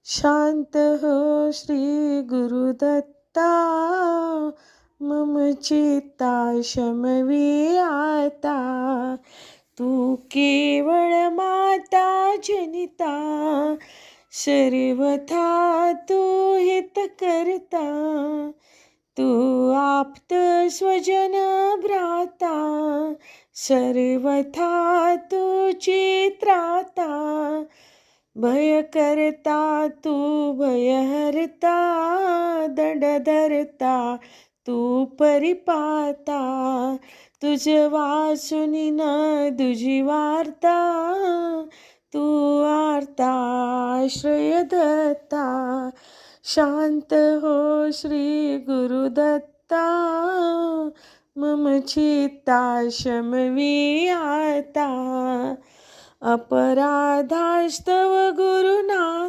शांत हो श्री गुरुदत्ता, मम चित्ता शमवी आता. तू केवळ माता जनिता, सर्वथा तू हित करता. तू आप्त स्वजन भ्राता, सर्वथा तुझी त्राता. भय करता तू भयहरता, दंड धरता तू परिपाता. तुझ वासुनी न तुझी वार्ता, तू आर्ता आश्रय दत्ता. शांत हो श्री गुरुदत्ता, मम चित्ता शमवी आता. अपराधास्तव गुरुनाथा,